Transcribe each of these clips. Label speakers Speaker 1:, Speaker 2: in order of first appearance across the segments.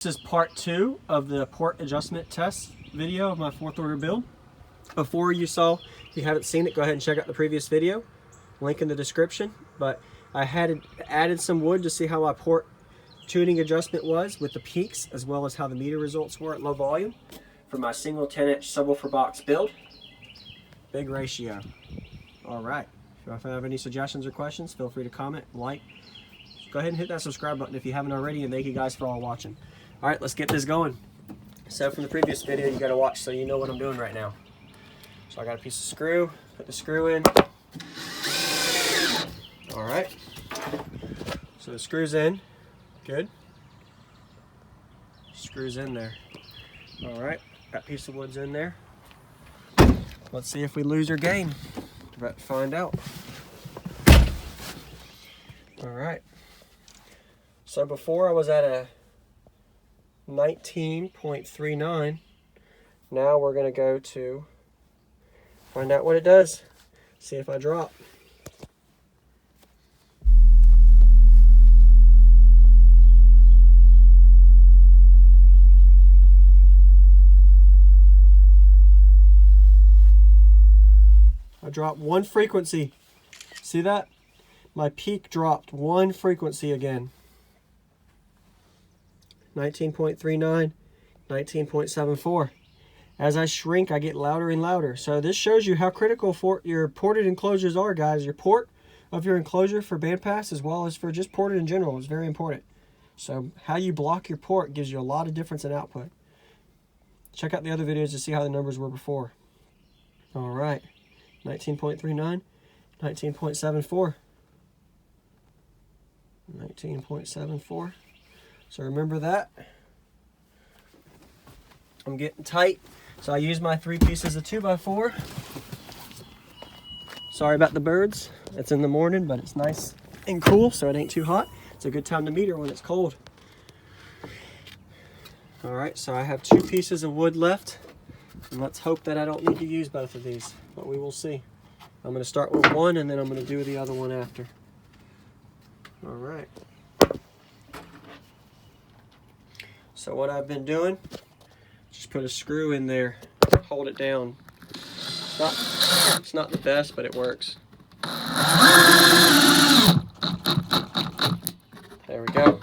Speaker 1: This is part 2 of the port adjustment test video of my 4th order build. Before you saw, if you haven't seen it, go ahead and check out the previous video. Link in the description. But I had added some wood to see how my port tuning adjustment was with the peaks, as well as how the meter results were at low volume for my single 10-inch subwoofer box build. Big ratio. Alright, if you have any suggestions or questions, feel free to comment, like. Go ahead and hit that subscribe button if you haven't already, and thank you guys for all watching. Alright, let's get this going. So from the previous video, you got to watch so you know what I'm doing right now. So I got a piece of screw, put the screw in. Alright, so the screw's in, good. Screw's in there. Alright, that piece of wood's in there. Let's see if we lose or gain. We're about to find out. Alright, so before I was at a 19.39. Now we're going to go to find out what it does. See if I drop. I dropped one frequency. See that? My peak dropped one frequency again. 19.39, 19.74. As I shrink, I get louder and louder. So this shows you how critical for your ported enclosures are, guys. Your port of your enclosure for bandpass, as well as for just ported in general, is very important. So how you block your port gives you a lot of difference in output. Check out the other videos to see how the numbers were before. All right, 19.39, 19.74, 19.74. So remember that. I'm getting tight. So I use my 3 pieces of 2x4. Sorry about the birds. It's in the morning, but it's nice and cool, so it ain't too hot. It's a good time to meter when it's cold. All right, so I have 2 pieces of wood left. And let's hope that I don't need to use both of these, but we will see. I'm gonna start with one and then I'm gonna do the other one after. All right. So what I've been doing, just put a screw in there, hold it down. It's not the best, but it works. There we go.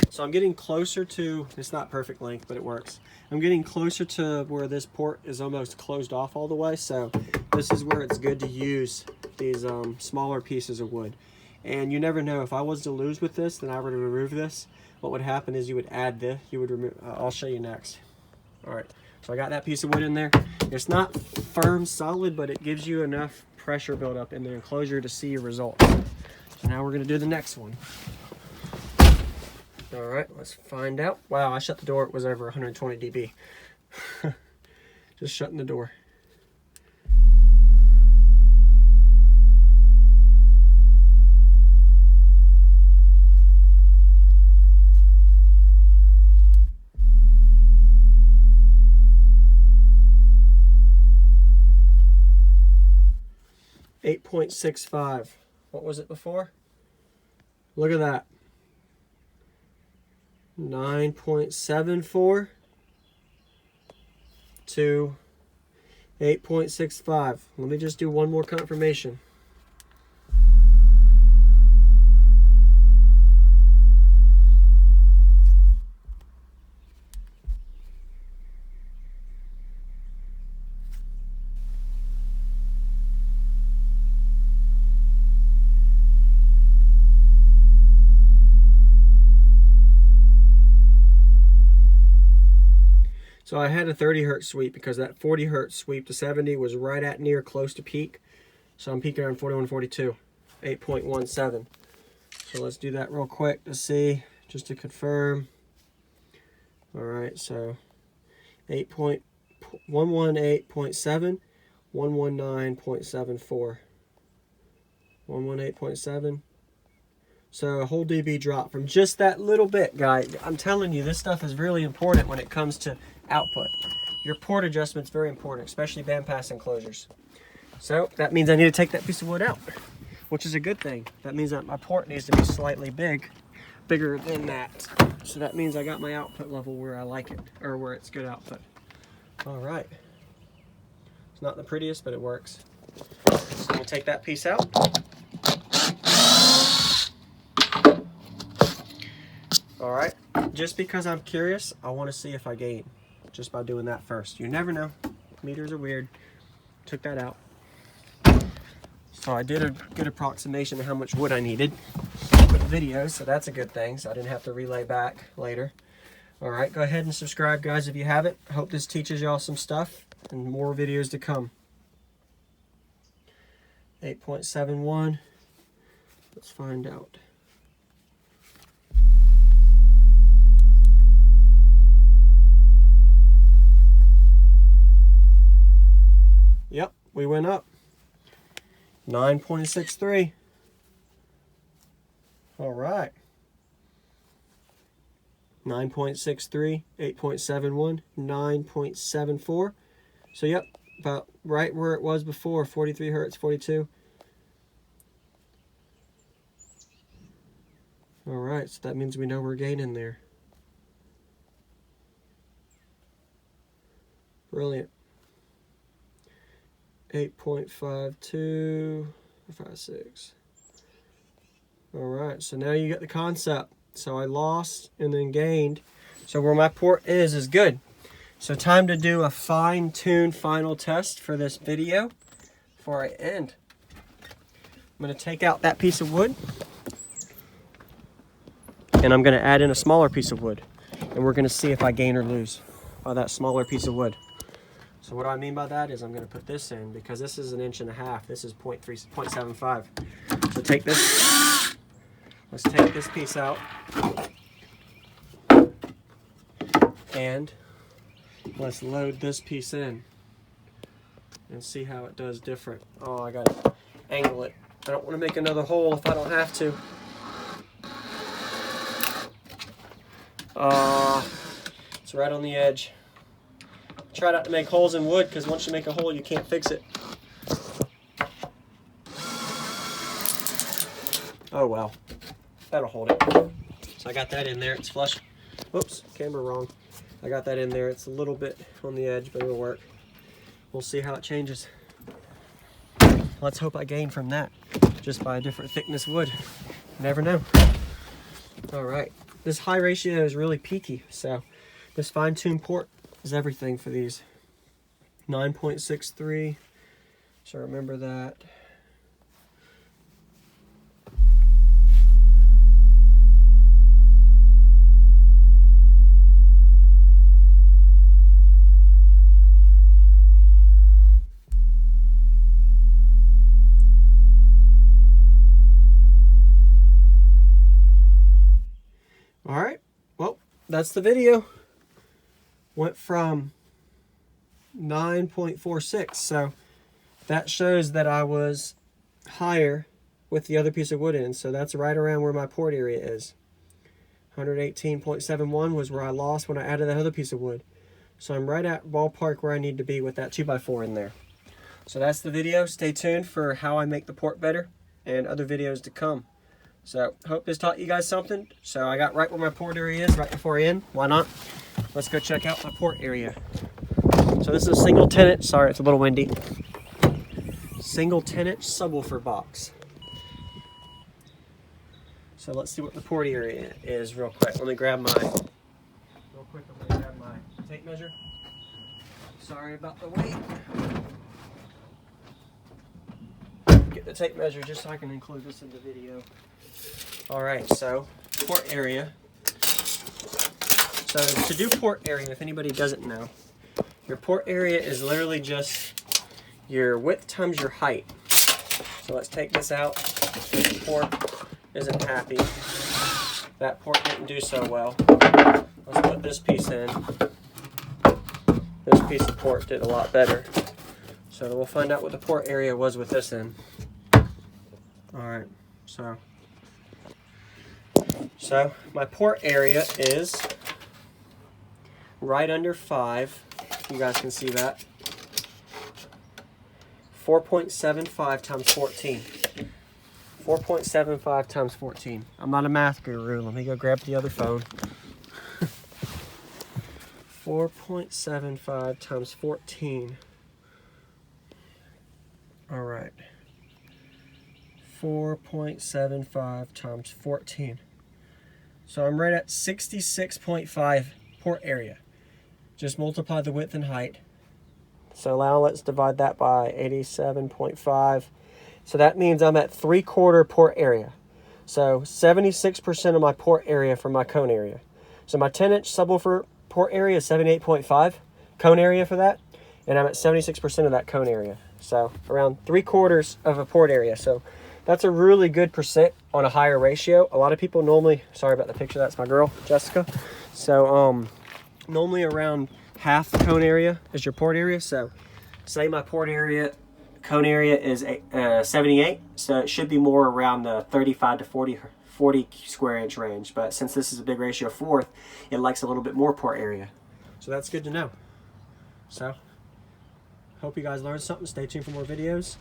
Speaker 1: So I'm getting closer to, it's not perfect length, but it works. I'm getting closer to where this port is almost closed off all the way, so this is where it's good to use these smaller pieces of wood. And you never know, if I was to lose with this, then I were to remove this, what would happen is you would add this, you would remove, I'll show you next. All right, so I got that piece of wood in there. It's not firm, solid, but it gives you enough pressure buildup in the enclosure to see your results. So now we're gonna do the next one. All right, let's find out. Wow, I shut the door, it was over 120 dB. Just shutting the door. .65. What was it before? Look at that. 9.74 to 8.65. Let me just do one more confirmation. So I had a 30 hertz sweep because that 40 hertz sweep to 70 was right at near close to peak. So I'm peaking around 41, 42, 8.17. So let's do that real quick to see, just to confirm. All right, so 118.7, 119.74, 118.7. So a whole dB drop from just that little bit, guys. I'm telling you, this stuff is really important when it comes to output. Your port adjustment's very important, especially bandpass enclosures. So that means I need to take that piece of wood out, which is a good thing. That means that my port needs to be slightly big bigger than that. So that means I got my output level where I like it, or where it's good output. All right. It's not the prettiest, but it works. So I'm gonna take that piece out. All right, just because I'm curious, I want to see if I gain just by doing that first. You never know. Meters are weird. Took that out. So I did a good approximation of how much wood I needed for the video, so that's a good thing, so I didn't have to relay back later. All right, go ahead and subscribe, guys, if you haven't. I hope this teaches y'all some stuff and more videos to come. 8.71. Let's find out. Yep, we went up. 9.63. All right. 9.63, 8.71, 9.74. So yep, about right where it was before, 43 hertz, 42. All right, so that means we know we're gaining there. Brilliant. 8.52, 56. All right, so now you get the concept. So I lost and then gained. So where my port is good. So time to do a fine-tuned final test for this video before I end. I'm gonna take out that piece of wood and I'm gonna add in a smaller piece of wood. And we're gonna see if I gain or lose by that smaller piece of wood. So what I mean by that is I'm going to put this in because this is 1.5 inches. This is 0.75. So take this. Let's take this piece out. And let's load this piece in and see how it does different. Oh, I got to angle it. I don't want to make another hole if I don't have to. It's right on the edge. Try not to make holes in wood because once you make a hole, you can't fix it. Oh well, that'll hold it. So I got that in there. It's flush. Oops, camera wrong. I got that in there. It's a little bit on the edge, but it'll work. We'll see how it changes. Let's hope I gain from that just by a different thickness wood. You never know. All right, this high ratio is really peaky, so this fine-tuned port is everything for these. 9.63, so remember that. All right, well, that's the video. Went from 9.46, so that shows that I was higher with the other piece of wood in, so that's right around where my port area is. 118.71 was where I lost when I added that other piece of wood. So I'm right at ballpark where I need to be with that 2x4 in there. So that's the video. Stay tuned for how I make the port better and other videos to come. So hope this taught you guys something. So I got right where my port area is right before I end. Why not? Let's go check out my port area. So this is a single tenant. Sorry, it's a little windy. Single tenant subwoofer box. So let's see what the port area is real quick. Let me grab my tape measure. Sorry about the wait. Get the tape measure just so I can include this in the video. All right, so port area. So to do port area, if anybody doesn't know, your port area is literally just your width times your height. So let's take this out. The port isn't happy. That port didn't do so well. Let's put this piece in. This piece of port did a lot better. So we'll find out what the port area was with this in. Alright, so my port area is right under 5. You guys can see that. 4.75 times 14. 4.75 times 14. I'm not a math guru. Let me go grab the other phone. 4.75 times 14. All right. 4.75 times 14. So I'm right at 66.5 port area. Just multiply the width and height. So now let's divide that by 87.5. So that means I'm at 3/4 port area. So 76% of my port area from my cone area. So my 10-inch subwoofer port area is 78.5 cone area for that. And I'm at 76% of that cone area. So around 3/4 of a port area. So that's a really good percent on a higher ratio. A lot of people normally, sorry about the picture, that's my girl, Jessica. So normally around half the cone area is your port area. So say my port area, cone area is 78. So it should be more around the 35 to 40 square inch range. But since this is a big ratio of 4th, it likes a little bit more port area. So that's good to know. So hope you guys learned something. Stay tuned for more videos.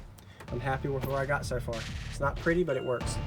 Speaker 1: I'm happy with what I got so far. It's not pretty, but it works.